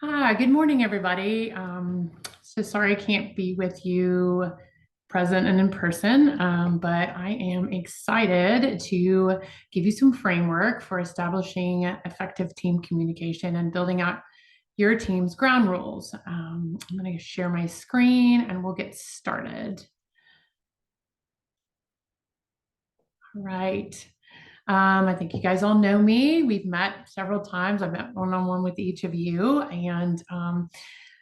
Hi, good morning, everybody. So sorry I can't be with you present and in person, but I am excited to give you some framework for establishing effective team communication and building out your team's ground rules. I'm going to share my screen and we'll get started. All right. I think you guys all know me. We've met several times. I've met one-on-one with each of you, and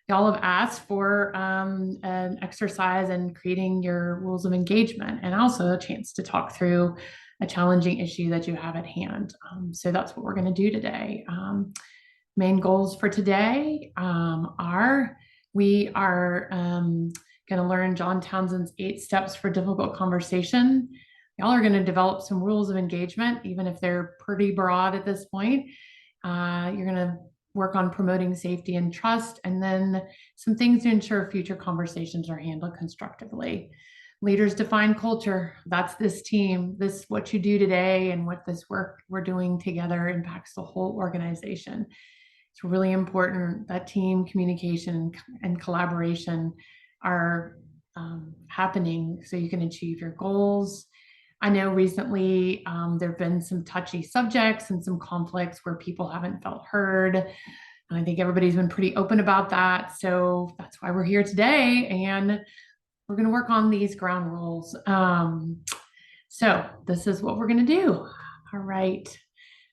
y'all have asked for an exercise in creating your rules of engagement and also a chance to talk through a challenging issue that you have at hand. So that's what we're going to do today. Main goals for today are we are going to learn John Townsend's 8 steps for difficult conversation. Y'all are going to develop some rules of engagement, even if they're pretty broad at this point. You're going to work on promoting safety and trust, and then some things to ensure future conversations are handled constructively. Leaders define culture. That's this team. This, what you do today and what this work we're doing together impacts the whole organization. It's really important that team communication and collaboration are happening so you can achieve your goals. I know recently there have been some touchy subjects and some conflicts where people haven't felt heard. And I think everybody's been pretty open about that. So that's why we're here today. And we're going to work on these ground rules. So this is what we're going to do. All right.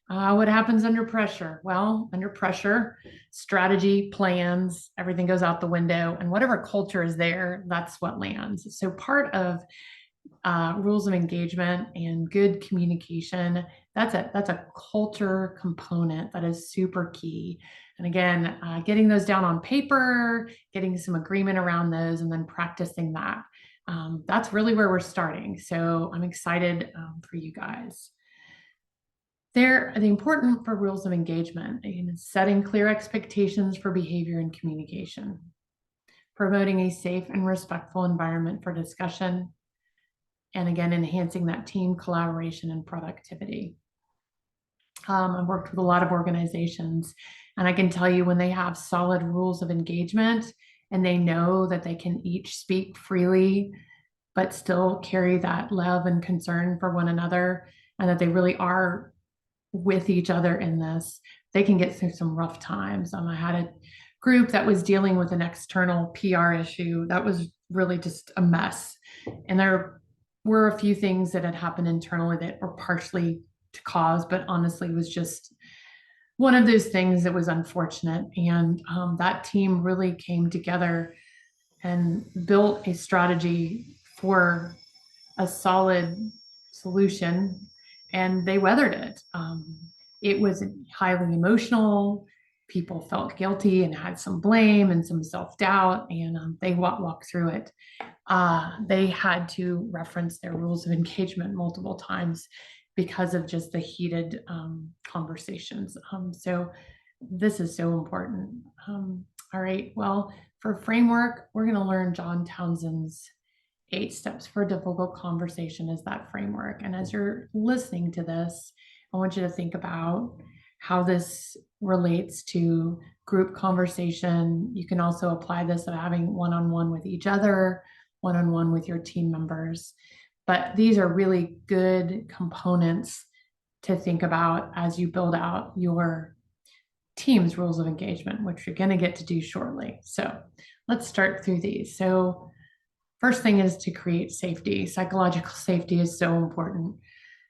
What happens under pressure? Well, under pressure, strategy, plans, everything goes out the window. And whatever culture is there, that's what lands. So part of rules of engagement and good communication, that's a culture component that is super key. And again, getting those down on paper, getting some agreement around those, and then practicing that. That's really where we're starting. So I'm excited for you guys. They're important for rules of engagement, setting clear expectations for behavior and communication, promoting a safe and respectful environment for discussion, and again, enhancing that team collaboration and productivity. I've worked with a lot of organizations, and I can tell you when they have solid rules of engagement and they know that they can each speak freely, but still carry that love and concern for one another, and that they really are with each other in this, they can get through some rough times. I had a group that was dealing with an external PR issue that was really just a mess. And there were a few things that had happened internally that were partially to cause, but honestly was just one of those things that was unfortunate. And that team really came together and built a strategy for a solid solution, and they weathered it. It was highly emotional. People felt guilty and had some blame and some self-doubt, and they walked through it. They had to reference their rules of engagement multiple times because of just the heated conversations. So this is so important. All right, well, for framework, we're going to learn John Townsend's 8 steps for a difficult conversation is that framework. And as you're listening to this, I want you to think about how this relates to group conversation. You can also apply this of having one-on-one with each other, one-on-one with your team members. But these are really good components to think about as you build out your team's rules of engagement, which you're going to get to do shortly. So let's start through these. So first thing is to create safety. Psychological safety is so important.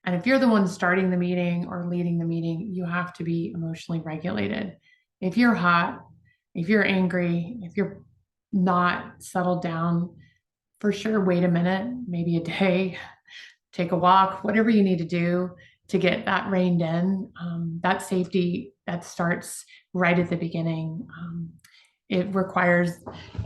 And if you're the one starting the meeting or leading the meeting, you have to be emotionally regulated. If you're hot, if you're angry, if you're not settled down, for sure, wait a minute, maybe a day, take a walk, whatever you need to do to get that reined in. That safety, that starts right at the beginning. It requires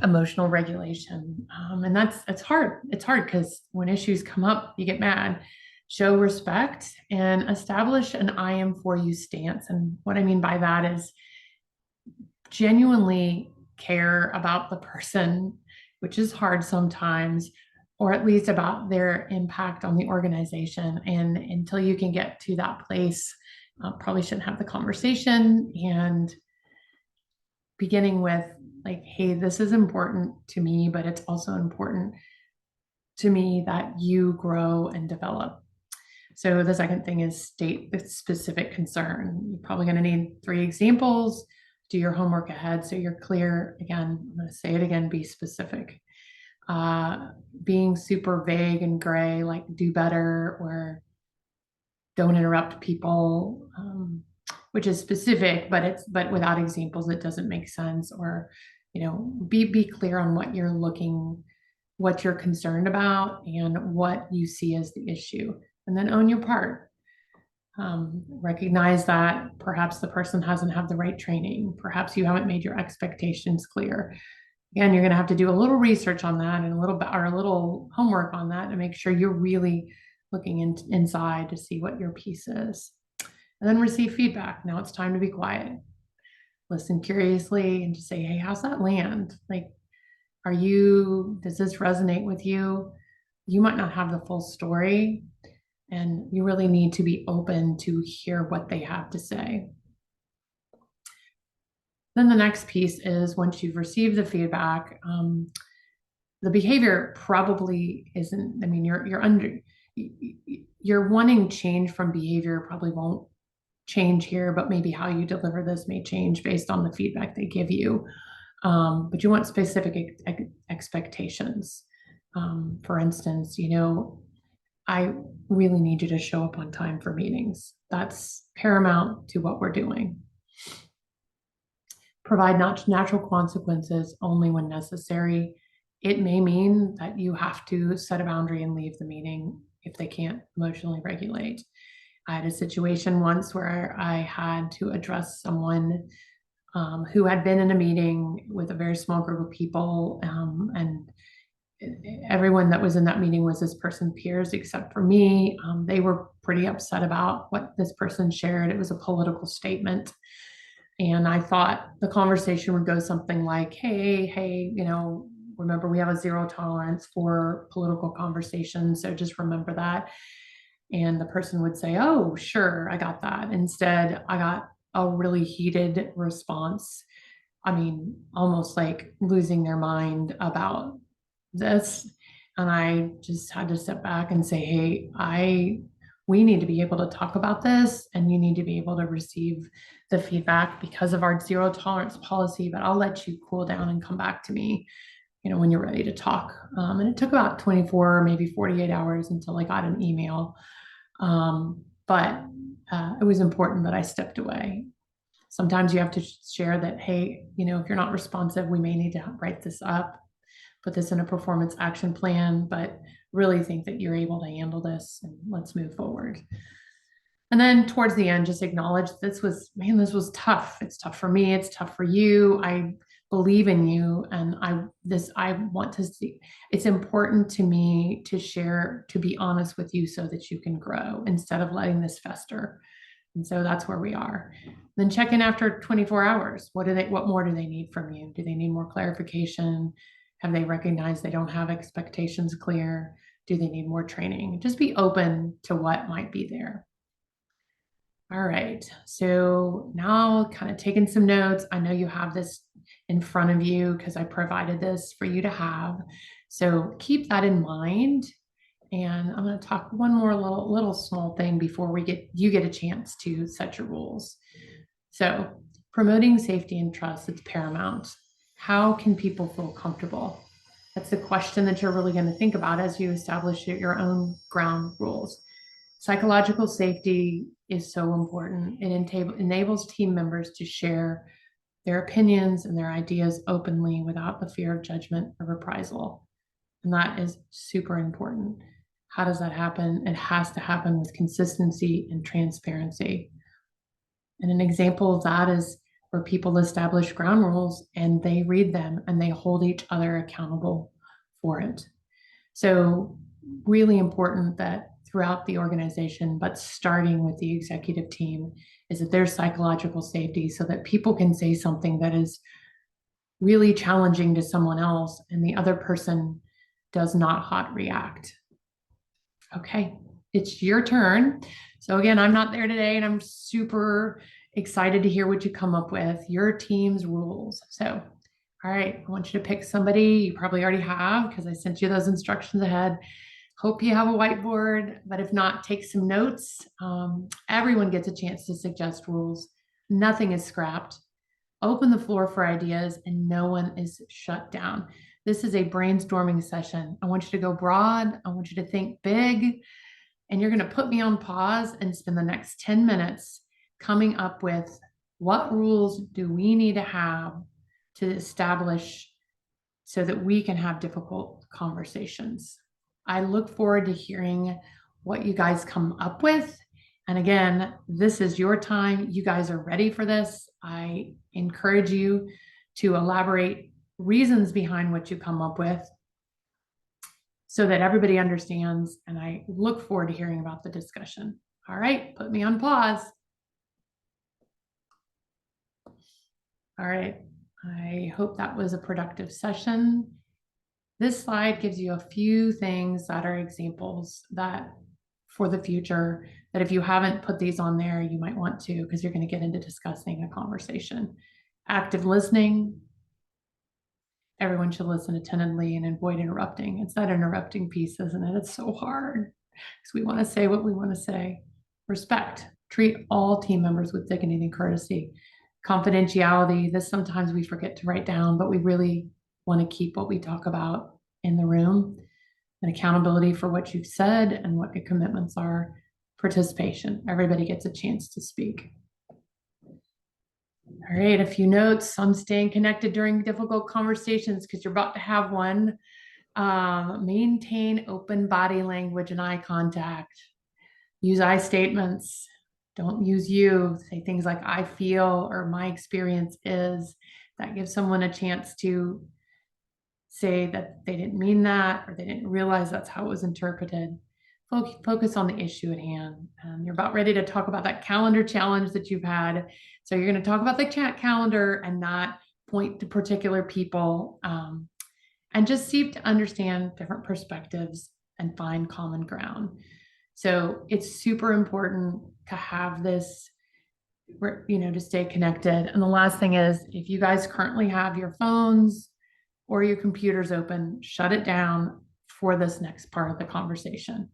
emotional regulation. And it's hard. It's hard because when issues come up, you get mad. Show respect and establish an I am for you stance. And what I mean by that is genuinely care about the person, which is hard sometimes, or at least about their impact on the organization. And until you can get to that place, probably shouldn't have the conversation. And beginning with like, hey, this is important to me, but it's also important to me that you grow and develop. So the second thing is state the specific concern. You're probably going to need 3 examples. Do your homework ahead so you're clear. Again, I'm going to say it again, be specific. Being super vague and gray, like do better or don't interrupt people, which is specific, but without examples, it doesn't make sense. Or, be clear on what you're concerned about and what you see as the issue, and then own your part. Recognize that perhaps the person hasn't had the right training. Perhaps you haven't made your expectations clear. Again, you're going to have to do a little research on that and a little homework on that to make sure you're really looking inside to see what your piece is. And then receive feedback. Now it's time to be quiet. Listen curiously and just say, hey, how's that land? Like, does this resonate with you? You might not have the full story, and you really need to be open to hear what they have to say. Then the next piece is once you've received the feedback, the behavior probably isn't, I mean, you're wanting change from behavior probably won't change here, but maybe how you deliver this may change based on the feedback they give you. But you want specific expectations. For instance, I really need you to show up on time for meetings. That's paramount to what we're doing. Provide natural consequences only when necessary. It may mean that you have to set a boundary and leave the meeting if they can't emotionally regulate. I had a situation once where I had to address someone who had been in a meeting with a very small group of people, and everyone that was in that meeting was this person's peers except for me. They were pretty upset about what this person shared. It was a political statement. And I thought the conversation would go something like, hey, remember we have a zero tolerance for political conversations. So just remember that. And the person would say, oh, sure, I got that. Instead, I got a really heated response. I mean, almost like losing their mind about this. And I just had to step back and say, hey, we need to be able to talk about this, and you need to be able to receive the feedback because of our zero tolerance policy, but I'll let you cool down and come back to me, when you're ready to talk. And it took about 24, maybe 48 hours until I got an email. But it was important that I stepped away. Sometimes you have to share that, hey, if you're not responsive, we may need to write this up, put this in a performance action plan, but really think that you're able to handle this, and let's move forward. And then towards the end, just acknowledge this was tough. It's tough for me. It's tough for you. I believe in you. And I want to see, it's important to me to share, to be honest with you so that you can grow instead of letting this fester. And so that's where we are. Then check in after 24 hours. What more do they need from you? Do they need more clarification? Have they recognized they don't have expectations clear? Do they need more training? Just be open to what might be there. All right, so now kind of taking some notes. I know you have this in front of you because I provided this for you to have. So keep that in mind. And I'm going to talk one more little small thing before you get a chance to set your rules. So promoting safety and trust, it's paramount. How can people feel comfortable? That's the question that you're really going to think about as you establish your own ground rules. Psychological safety is so important. It enables team members to share their opinions and their ideas openly without the fear of judgment or reprisal. And that is super important. How does that happen? It has to happen with consistency and transparency. And an example of that is where people establish ground rules and they read them and they hold each other accountable for it. So really important that throughout the organization, but starting with the executive team, is that there's psychological safety so that people can say something that is really challenging to someone else and the other person does not hot react. Okay, it's your turn. So again, I'm not there today and I'm super excited to hear what you come up with, your team's rules. So, all right, I want you to pick somebody. You probably already have because I sent you those instructions ahead. Hope you have a whiteboard, but if not, take some notes. Everyone gets a chance to suggest rules. Nothing is scrapped. Open the floor for ideas and no one is shut down. This is a brainstorming session. I want you to go broad. I want you to think big, and you're going to put me on pause and spend the next 10 minutes coming up with what rules do we need to have to establish so that we can have difficult conversations. I look forward to hearing what you guys come up with. And again, this is your time. You guys are ready for this. I encourage you to elaborate reasons behind what you come up with so that everybody understands. And I look forward to hearing about the discussion. All right, put me on pause. All right, I hope that was a productive session. This slide gives you a few things that are examples that for the future, that if you haven't put these on there, you might want to, because you're going to get into discussing a conversation. Active listening. Everyone should listen attentively and avoid interrupting. It's that interrupting piece, isn't it? It's so hard because we want to say what we want to say. Respect. Treat all team members with dignity and courtesy. Confidentiality. This sometimes we forget to write down, but we really want to keep what we talk about in the room. And accountability for what you've said and what your commitments are. Participation. Everybody gets a chance to speak. All right, a few notes on staying connected during difficult conversations because you're about to have one. Maintain open body language and eye contact. Use I statements. Don't use you. Say things like I feel or my experience is. That gives someone a chance to say that they didn't mean that or they didn't realize that's how it was interpreted. Focus on the issue at hand. You're about ready to talk about that calendar challenge that you've had. So you're going to talk about the chat calendar and not point to particular people, and just seek to understand different perspectives and find common ground. So it's super important to have this, to stay connected. And the last thing is, if you guys currently have your phones or your computers open, shut it down for this next part of the conversation.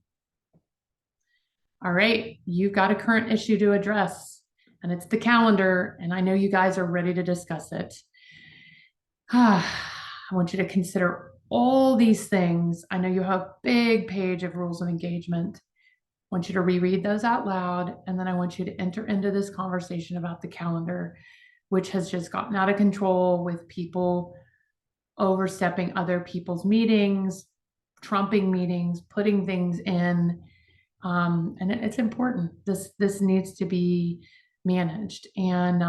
All right, you've got a current issue to address, and it's the calendar, and I know you guys are ready to discuss it. I want you to consider all these things. I know you have a big page of rules of engagement. I want you to reread those out loud, and then I want you to enter into this conversation about the calendar, which has just gotten out of control with people overstepping other people's meetings, trumping meetings, putting things in. And it's important. This needs to be managed. And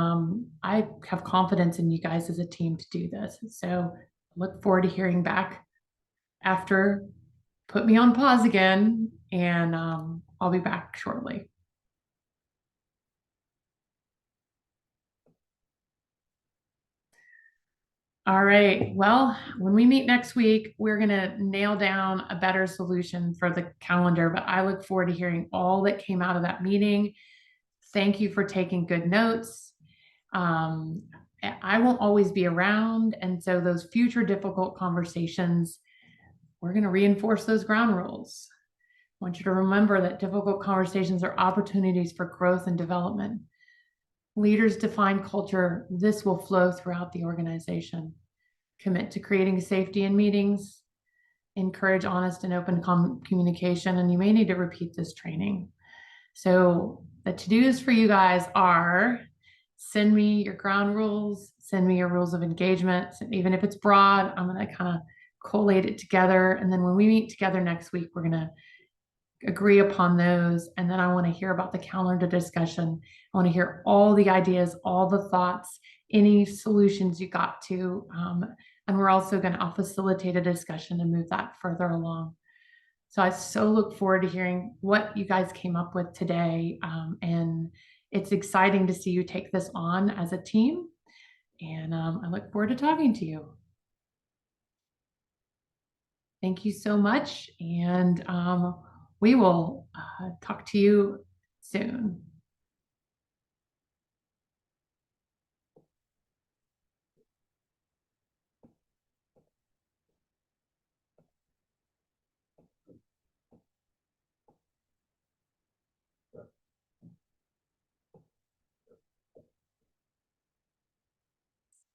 I have confidence in you guys as a team to do this. So I look forward to hearing back after. Put me on pause again, and I'll be back shortly. All right. Well, when we meet next week, we're going to nail down a better solution for the calendar, but I look forward to hearing all that came out of that meeting. Thank you for taking good notes. I won't always be around. And so those future difficult conversations, we're going to reinforce those ground rules. I want you to remember that difficult conversations are opportunities for growth and development. Leaders define culture. This will flow throughout the organization. Commit to creating safety in meetings. Encourage honest and open communication. And you may need to repeat this training. So the to-dos for you guys are send me your ground rules, send me your rules of engagement. Even if it's broad, I'm going to kind of collate it together. And then when we meet together next week, we're going to agree upon those. And then I want to hear about the calendar discussion. I want to hear all the ideas, all the thoughts, any solutions you got to. And we're also going to facilitate a discussion and move that further along. So I so look forward to hearing what you guys came up with today. And it's exciting to see you take this on as a team. And I look forward to talking to you. Thank you so much. And we will talk to you soon.